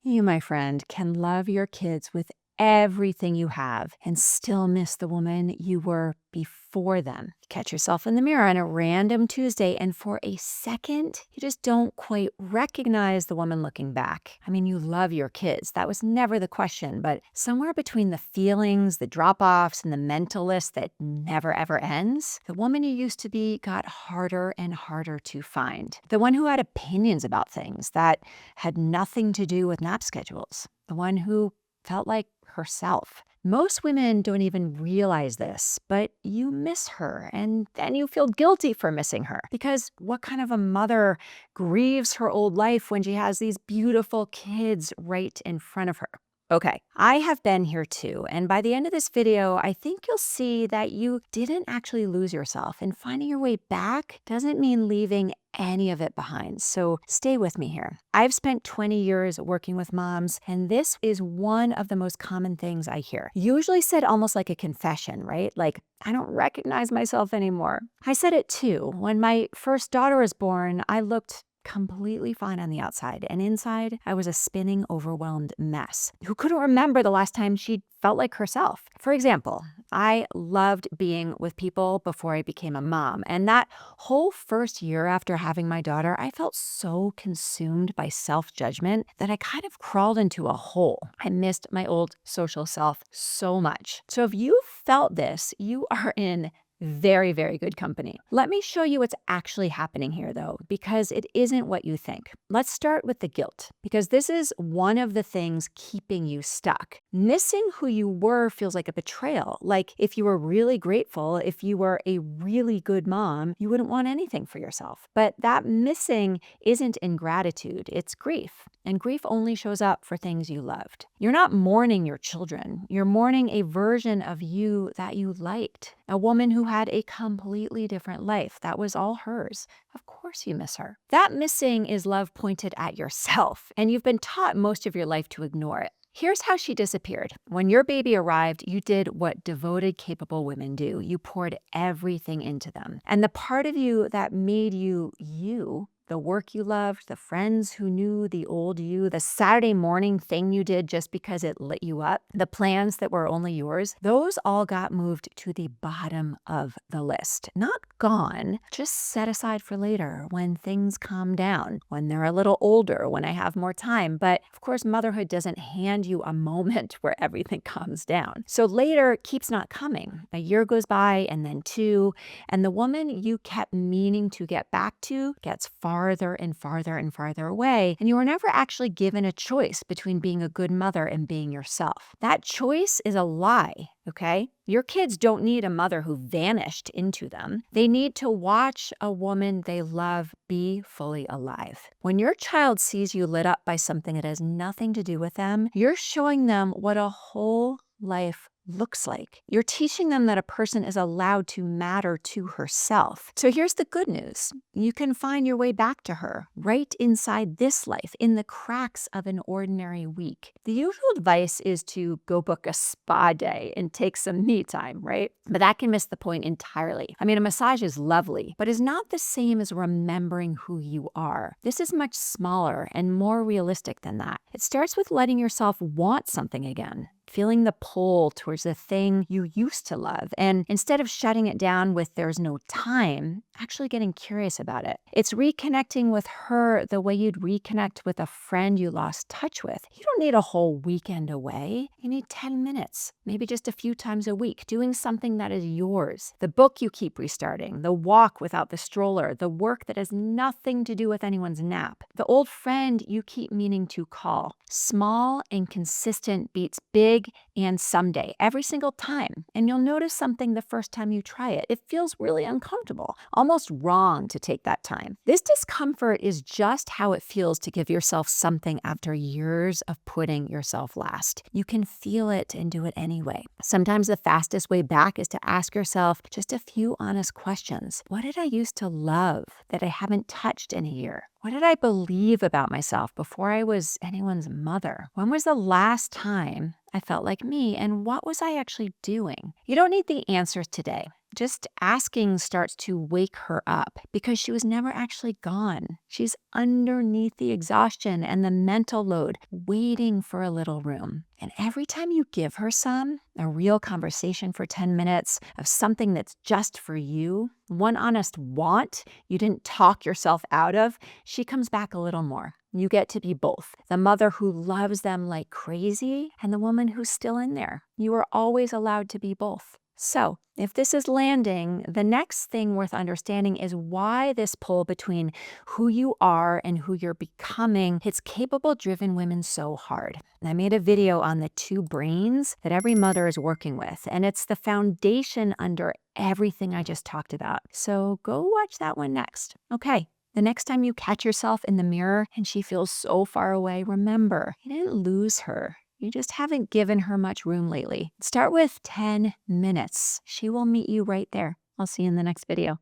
You, my friend, can love your kids with everything you have and still miss the woman you were before them. Catch yourself in the mirror on a random Tuesday, and for a second, you just don't quite recognize the woman looking back. I mean, you love your kids. That was never the question, but somewhere between the feelings, the drop-offs, and the mental list that never ever ends, the woman you used to be got harder and harder to find. The one who had opinions about things that had nothing to do with nap schedules. The one who felt like herself. Most women don't even realize this, but you miss her, and then you feel guilty for missing her. Because what kind of a mother grieves her old life when she has these beautiful kids right in front of her? Okay, I have been here too, and by the end of this video, I think you'll see that you didn't actually lose yourself, and finding your way back doesn't mean leaving any of it behind. So stay with me here. I've spent 20 years working with moms, and this is one of the most common things I hear. Usually said almost like a confession, right? Like, I don't recognize myself anymore. I said it too. When my first daughter was born, I looked completely fine on the outside, and inside I was a spinning, overwhelmed mess who couldn't remember the last time she'd felt like herself. For example, I loved being with people before I became a mom, and that whole first year after having my daughter, I felt so consumed by self-judgment that I kind of crawled into a hole. I missed my old social self so much. So if you felt this, you are in very, very good company. Let me show you what's actually happening here, though, because it isn't what you think. Let's start with the guilt, because this is one of the things keeping you stuck. Missing who you were feels like a betrayal. Like if you were really grateful, if you were a really good mom, you wouldn't want anything for yourself. But that missing isn't ingratitude, it's grief. And grief only shows up for things you loved. You're not mourning your children. You're mourning a version of you that you liked. A woman who had a completely different life. That was all hers. Of course you miss her. That missing is love pointed at yourself, and you've been taught most of your life to ignore it. Here's how she disappeared. When your baby arrived, you did what devoted, capable women do. You poured everything into them. And the part of you that made you, the work you loved, the friends who knew the old you, the Saturday morning thing you did just because it lit you up, the plans that were only yours, those all got moved to the bottom of the list. Not gone, just set aside for later when things calm down, when they're a little older, when I have more time. But of course, motherhood doesn't hand you a moment where everything calms down. So later keeps not coming. A year goes by, and then two, and the woman you kept meaning to get back to gets farther and farther and farther away, and you were never actually given a choice between being a good mother and being yourself. That choice is a lie, okay? Your kids don't need a mother who vanished into them. They need to watch a woman they love be fully alive. When your child sees you lit up by something that has nothing to do with them, you're showing them what a whole life looks like. You're teaching them that a person is allowed to matter to herself. So here's the good news. You can find your way back to her right inside this life, in the cracks of an ordinary week. The usual advice is to go book a spa day and take some me time, right? But that can miss the point entirely. I mean, a massage is lovely, but is not the same as remembering who you are. This is much smaller and more realistic than that. It starts with letting yourself want something again, feeling the pull towards the thing you used to love. And instead of shutting it down with there's no time, actually getting curious about it. It's reconnecting with her the way you'd reconnect with a friend you lost touch with. You don't need a whole weekend away. You need 10 minutes, maybe just a few times a week, doing something that is yours. The book you keep restarting, the walk without the stroller, the work that has nothing to do with anyone's nap, the old friend you keep meaning to call. Small and consistent beats big and someday, every single time. And you'll notice something the first time you try it. It feels really uncomfortable, almost wrong to take that time. This discomfort is just how it feels to give yourself something after years of putting yourself last. You can feel it and do it anyway. Sometimes the fastest way back is to ask yourself just a few honest questions. What did I used to love that I haven't touched in a year? What did I believe about myself before I was anyone's mother? When was the last time I felt like me, and what was I actually doing? You don't need the answers today. Just asking starts to wake her up because she was never actually gone. She's underneath the exhaustion and the mental load, waiting for a little room. And every time you give her a real conversation for 10 minutes of something that's just for you, one honest want you didn't talk yourself out of, she comes back a little more. You get to be both, the mother who loves them like crazy and the woman who's still in there. You are always allowed to be both. So, if this is landing, the next thing worth understanding is why this pull between who you are and who you're becoming hits capable, driven women so hard. And I made a video on the two brains that every mother is working with, and it's the foundation under everything I just talked about. So go watch that one next. Okay. The next time you catch yourself in the mirror and she feels so far away, remember, you didn't lose her. You just haven't given her much room lately. Start with 10 minutes. She will meet you right there. I'll see you in the next video.